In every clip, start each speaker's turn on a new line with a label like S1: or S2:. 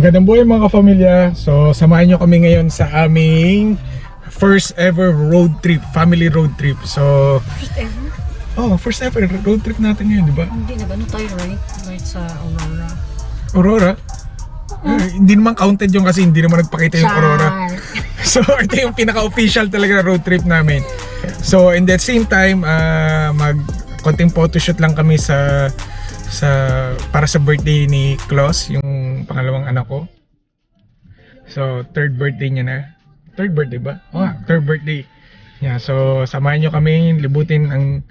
S1: Magandang buhay mga kapamilya. So samahan nyo kami ngayon sa aming first ever road trip, family road trip. So
S2: First ever?
S1: first ever road trip natin ngayon, di ba?
S2: Hindi na ba? No tayo right sa Aurora.
S1: Aurora? Hindi naman counted yung kasi hindi naman nagpakita yung Aurora. So ito yung pinaka-official talaga na road trip namin. So in that same time, konting photoshoot lang kami para sa birthday ni Klaus, yung pangalawang anak ko. So third birthday niya na. Third birthday ba? Third birthday. Yeah, so samahan nyo kami libutin ang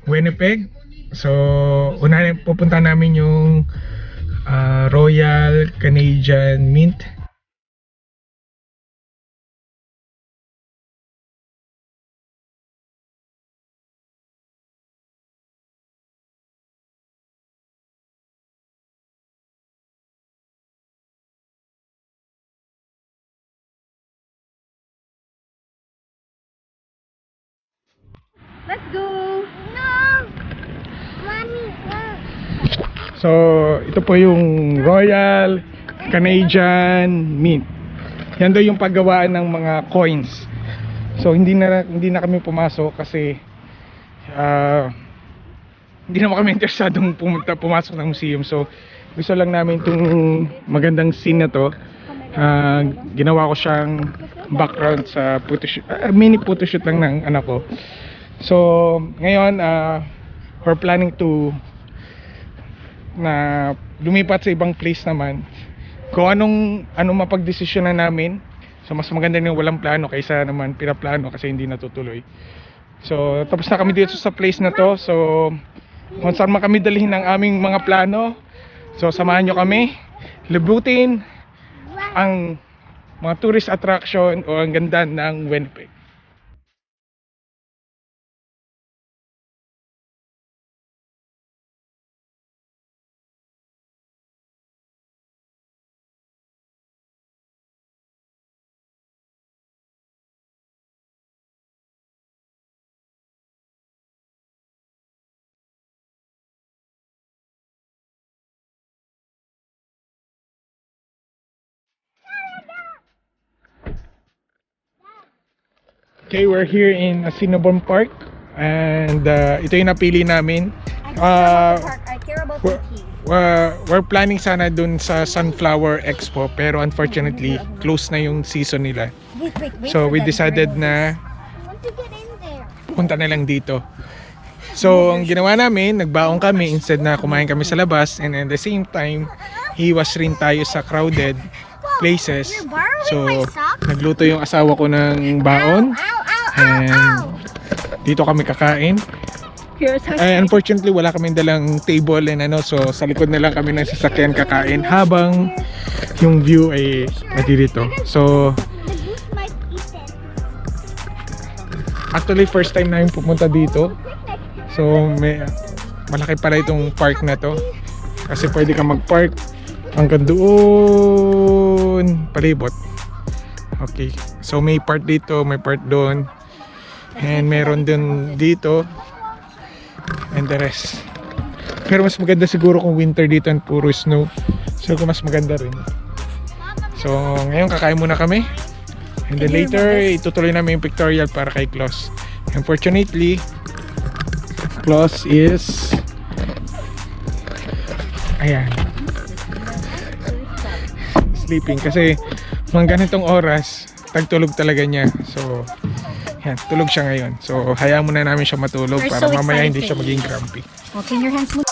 S1: Winnipeg. So unahin pupunta namin yung Royal Canadian Mint.
S2: Let's go! No! Mommy, go!
S1: So ito po yung Royal Canadian Mint. Yan daw yung paggawaan ng mga coins. So hindi na kami pumasok kasi hindi naman kami interesadong pumasok ng museum. So gusto lang namin itong magandang scene na to. Ginawa ko siyang background sa photoshoot, mini photoshoot lang ng anak ko. So ngayon we're planning to na lumipat sa ibang place naman. Kung anong mapagdesisyonan namin. So mas maganda yung walang plano kaysa naman pinaplano kasi hindi natutuloy. So tapos na kami dito sa place na to. So kung saan man kami dalhin ng aming mga plano, so samahan nyo kami libutin ang mga tourist attraction o ang ganda ng Winnipeg. Okay, we're here in Assiniboine Park and ito yung napili namin.
S2: I care about the key.
S1: We're planning sana dun sa Sunflower Expo pero unfortunately close na yung season nila.
S2: Wait.
S1: So we decided na
S2: I want to get in there.
S1: punta na lang dito. So ang ginawa namin, nagbaon kami instead na kumain kami sa labas, and at the same time hiwas rin tayo sa crowded places. So nagluto yung asawa ko ng baon and dito kami kakain. Unfortunately wala kaming dalang table and so sa likod na lang kami ng sasakyan kakain habang yung view ay nadirito. So actually first time namin pumunta dito. So malaki pala itong park na to kasi pwede ka mag-park hanggang doon palibot. Okay, so may part dito, may part doon, and meron din dito, and the rest. Pero mas maganda siguro kung winter dito and puro snow. So kung mas maganda rin. So ngayon kakain muna kami, and then later itutuloy namin yung pictorial para kay Klaus. Unfortunately Klaus is sleeping kasi mga ganitong oras tagtulog talaga niya. So yan, tulog siya ngayon. So hayaan muna namin siya matulog para mamaya hindi siya maging grumpy.
S2: Okay, your hands move.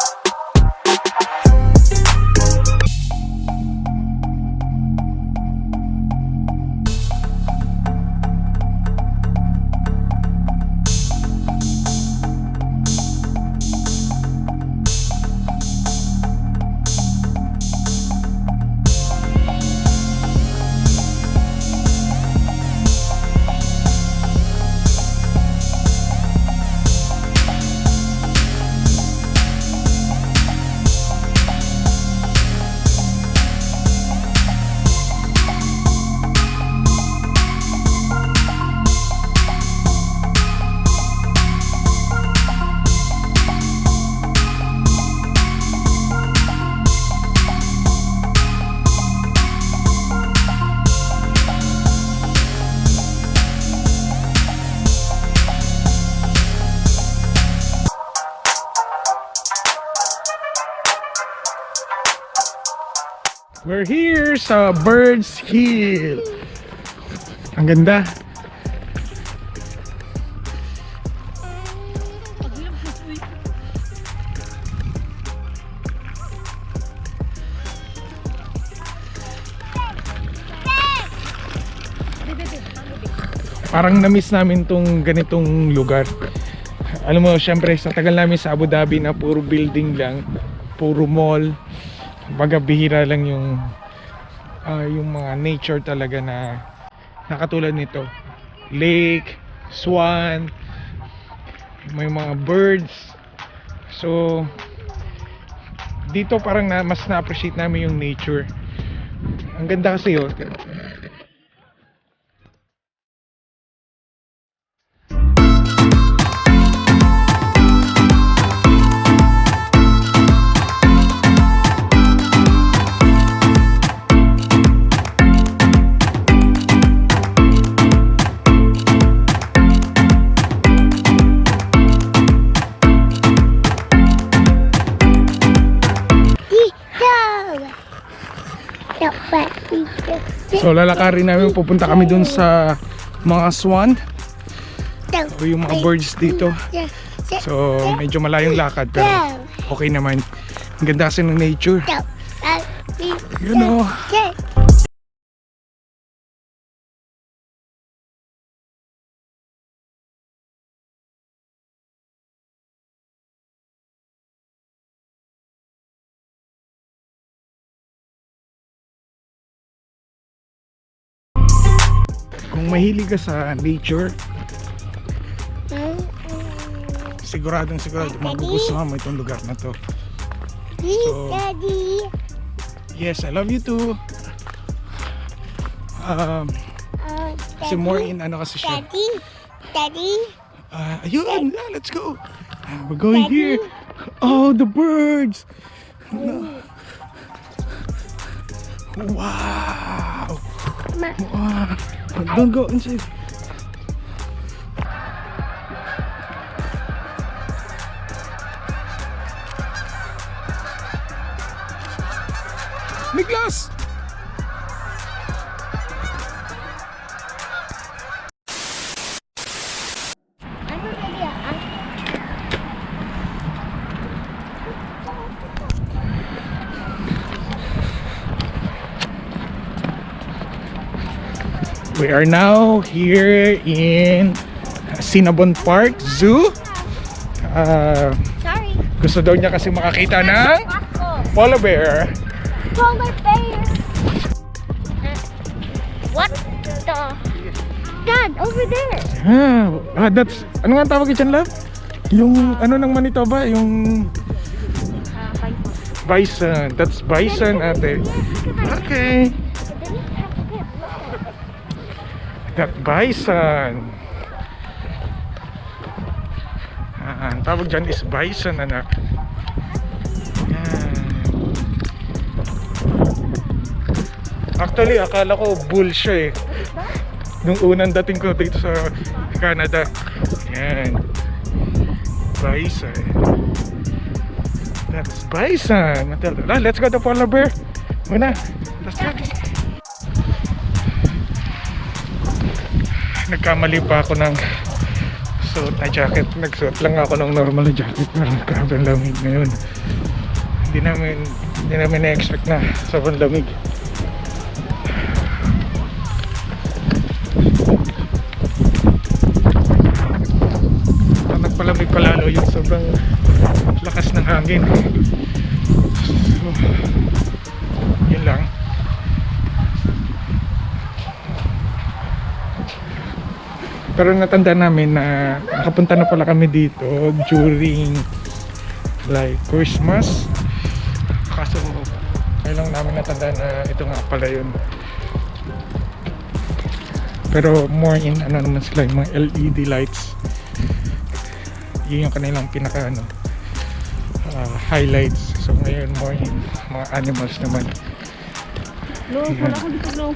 S1: We're here sa Birds Hill. Ang ganda. Parang na-miss namin tong ganitong lugar. Alam mo, syempre sa tagal namin sa Abu Dhabi na puro building lang, puro mall, baga bihira lang yung mga nature talaga na nakatulad nito. Lake, swan, may mga birds. So dito parang mas na-appreciate namin yung nature. Ang ganda kasi yun. So lalakarin namin, pupunta kami dun sa mga swan o yung mga birds dito. So medyo malayong lakad pero okay naman. Ang ganda kasi ng nature. You know. Kung mahilig ka sa nature, siguradong magugustuhan mo itong lugar na to. So, yes, I love you too. Kasi more in ano kasi siya. Ayun, let's go. We're going here. Oh, the birds. Wow. Wow. Don't go inside. Niklas! We are now here in Cinnabon Park Zoo.
S2: Sorry.
S1: Gusto daw niya kasi makakita ng polar bear.
S2: Polar bear. What the? Dad, over there.
S1: That's, ano nga tawag dyan, love? Yung ano ng Manitoba, yung bison. That's bison, ate. Okay. That bison. Ang tawag dyan is bison, anak. Yan. Actually, akala ko bull siya eh. Nung unang dating ko dito sa Canada. Yan. Bison. That's bison. Let's go to polar bear. Muna. Let's go. Nagkamali pa ako ng suot na jacket. Nagsuot lang ako ng normal na jacket. Pero grabe ang lamig ngayon. Hindi namin na-expect na sobrang lamig. Nagpalamig palalo yung sobrang lakas ng hangin. So, yun lang. Pero natanda namin na nakapunta na pala kami dito during like Christmas. Kaso ngayon lang namin natanda na ito nga pala yun. Pero more in ano naman sila, yung mga LED lights. Yun yung kanilang pinaka highlights. So ngayon more in mga animals naman.
S2: Wala akong dito ng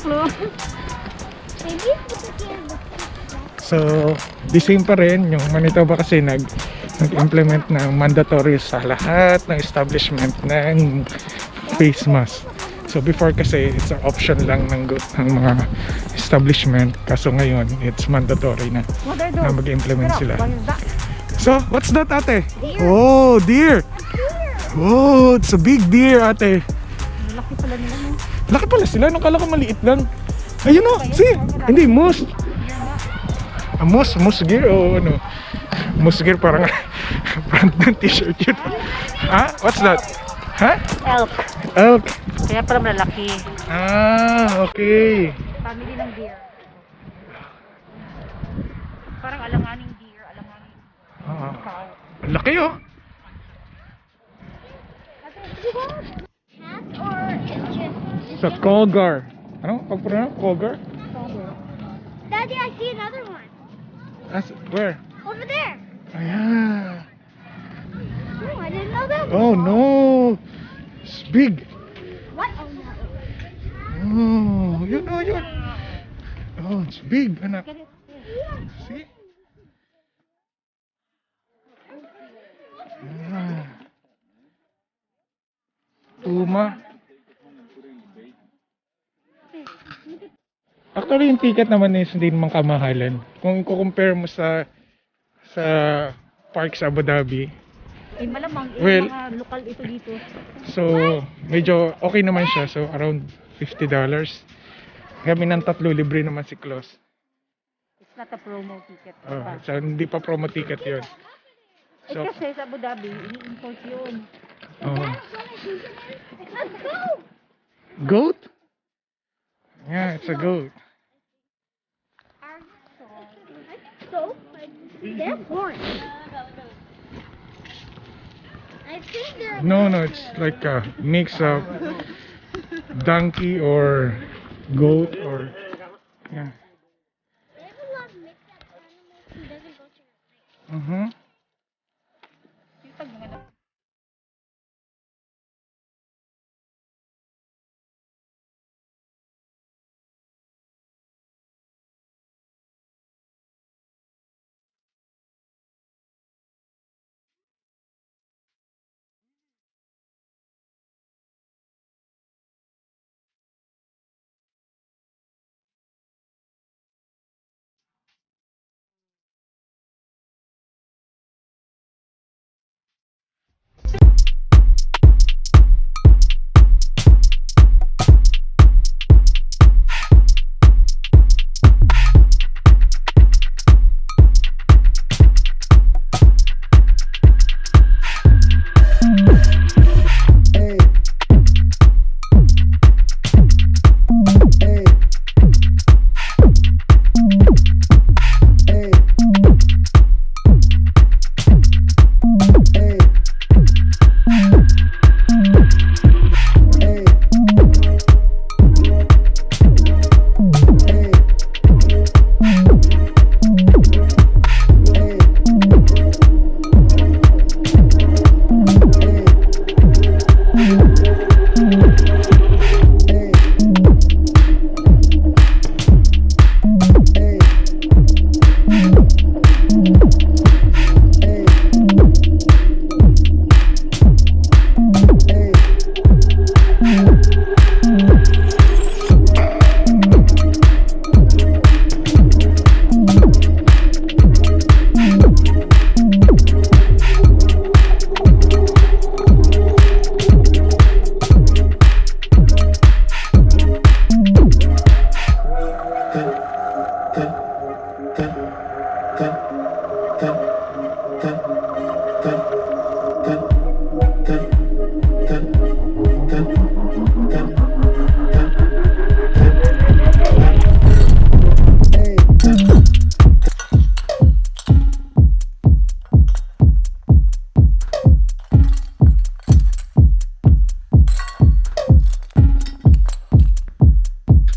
S2: Maybe
S1: so, the same pa rin, yung Manitoba kasi nag-implement ng mandatory sa lahat ng establishment ng face mask. So before kasi it's an option lang ng mga establishment, kaso ngayon it's mandatory na
S3: What are
S1: na
S3: those?
S1: mag-implement sila.
S3: What is that?
S1: So what's that, ate? Oh, deer! Oh, it's a big deer, ate.
S3: Laki pala nila, no?
S1: Laki pala sila, nung kala ko maliit lang. Ayun o, see? Hindi, moose. Moose gear o ano? Moose gear parang brand ng t-shirt yun. Ha? What's that? Ha?
S3: Elk.
S1: Elk.
S3: Kaya pala malaki.
S1: Ah, okay.
S3: Family ng deer. Parang alanganing deer, alanganing
S1: Ah,
S3: cow.
S1: laki oh.
S2: Cat or it's just
S1: Sa Cougar. Ano? Pag-pronounce? Cougar?
S2: Daddy, I see another one.
S1: Where?
S2: Over there.
S1: Ayan.
S2: Oh, I didn't know that.
S1: Oh no! It's big.
S2: What? Oh no.
S1: Oh, yun oh, yun. Oh, it's big, anak. See? Ah. Puma. Actually, yung ticket naman is hindi naman kamahalan. Kung i-compare mo sa park sa Abu Dhabi,
S3: Eh, malamang,
S1: Well,
S3: mga lokal ito dito.
S1: so medyo okay naman siya. So around $50. Kami ng tatlo, libre naman si Klaus.
S3: It's not a promo ticket.
S1: Oh,
S3: Diba?
S1: so hindi pa promo ticket yun.
S3: Eh,
S1: So,
S3: kasi sa Abu Dhabi, ini-import yun.
S1: oh.
S2: Let's go.
S1: Goat? Yeah, it's a goat.
S2: So, they're foreign. I think they're.
S1: No, it's like a mix of donkey or goat or yeah.
S2: They have a lot of mixed up animals who doesn't go to your place.
S1: Mhm.
S3: Yung tag mga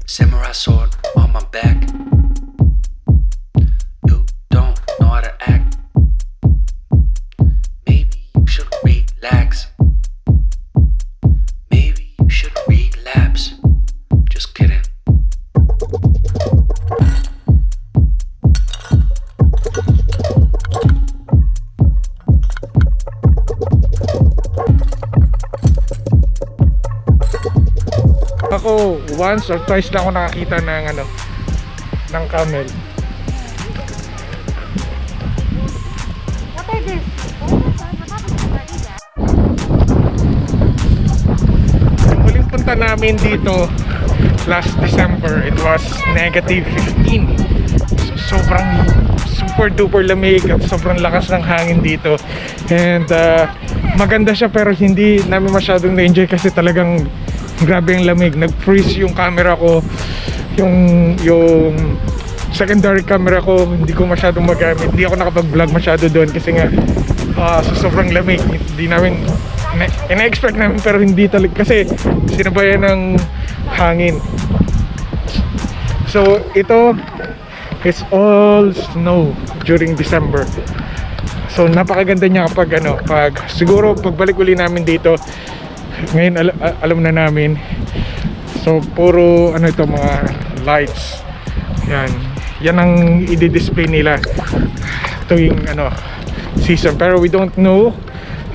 S4: Samurai sword on my back. You don't know how to act. Maybe you should relax. Maybe you should relapse. Just kidding.
S1: ako once or twice lang ako nakakita ng ano, ng camel.
S3: What are this?
S1: Yung huling punta namin dito last December, it was -15. So, sobrang super duper lamig at sobrang lakas ng hangin dito. And maganda siya pero hindi namin masyadong na-enjoy kasi talagang grabe ang lamig. Nag-freeze yung camera ko. Yung secondary camera ko hindi ko masyadong magamit. Hindi ako nakapag-vlog masyado doon kasi nga so sobrang lamig. Hindi namin ina-expect namin pero hindi talaga kasi sinabayan ng hangin. So ito, it's all snow during December. So napakaganda niya kapag ano, pag siguro pagbalik uli namin dito ngayon alam na namin. So puro ano ito, mga lights. Yan ang i-display nila tuwing ano season. Pero we don't know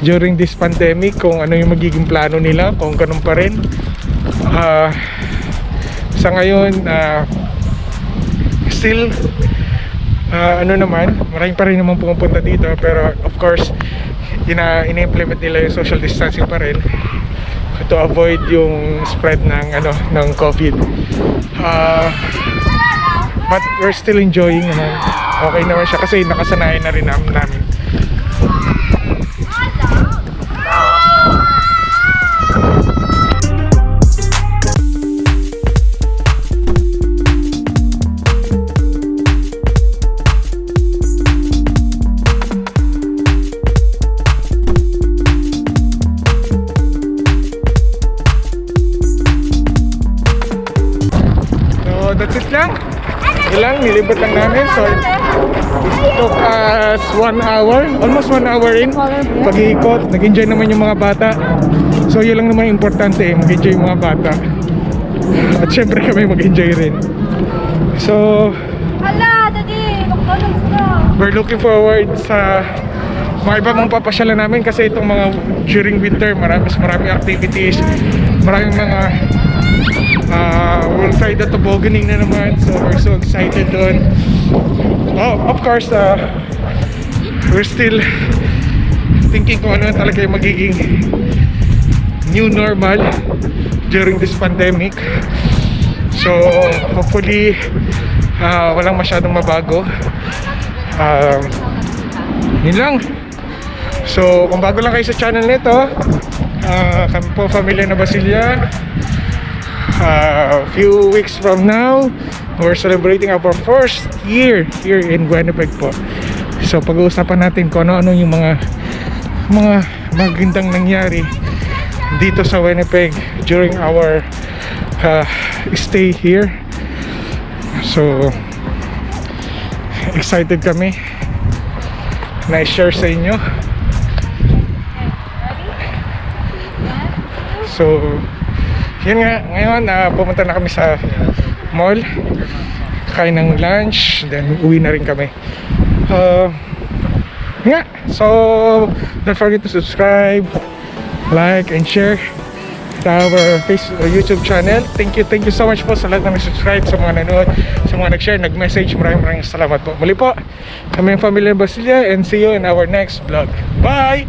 S1: during this pandemic kung ano yung magiging plano nila, kung ganun pa rin. Sa ngayon still ano naman, marami pa rin naman pumupunta dito pero of course ina-implement nila yung social distancing pa rin to avoid yung spread ng ano ng COVID. But we're still enjoying naman. Okay naman siya kasi nakasanayan na rin namin. So that's it lang. Ilang nilibot lang namin. So it took us 1 hour, almost 1 hour in pag-iikot. Nag-enjoy naman yung mga bata. So yun lang naman importante, mag-enjoy yung mga bata. At syempre kami mag-enjoy rin. So
S3: Hala, Daddy! McDonald's na!
S1: we're looking forward sa mga iba mong papasyalan namin kasi itong mga during winter maraming activities, maraming mga we'll try the tobogganing na naman, so we're so excited doon. Of course we're still thinking kung ano talaga yung magiging new normal during this pandemic. So hopefully walang masyadong mabago. Yun lang. So kung bago lang kayo sa channel nito, kami po Pamilya na Basilia. A few weeks from now, we're celebrating our first year here in Winnipeg po. So pag-uusapan natin kung ano-ano yung mga magandang nangyari dito sa Winnipeg during our stay here. So excited kami na i-share sa inyo. So yun nga, ngayon pumunta na kami sa mall, kain ng lunch, then uwi na rin kami. Nga, so don't forget to subscribe, like, and share to our YouTube channel. Thank you so much po sa lahat na nag-subscribe, sa mga nanood, sa mga nag-share, nag-message. Maraming salamat po. Muli po, kami ang Pamilya Basilia, and see you in our next vlog. Bye!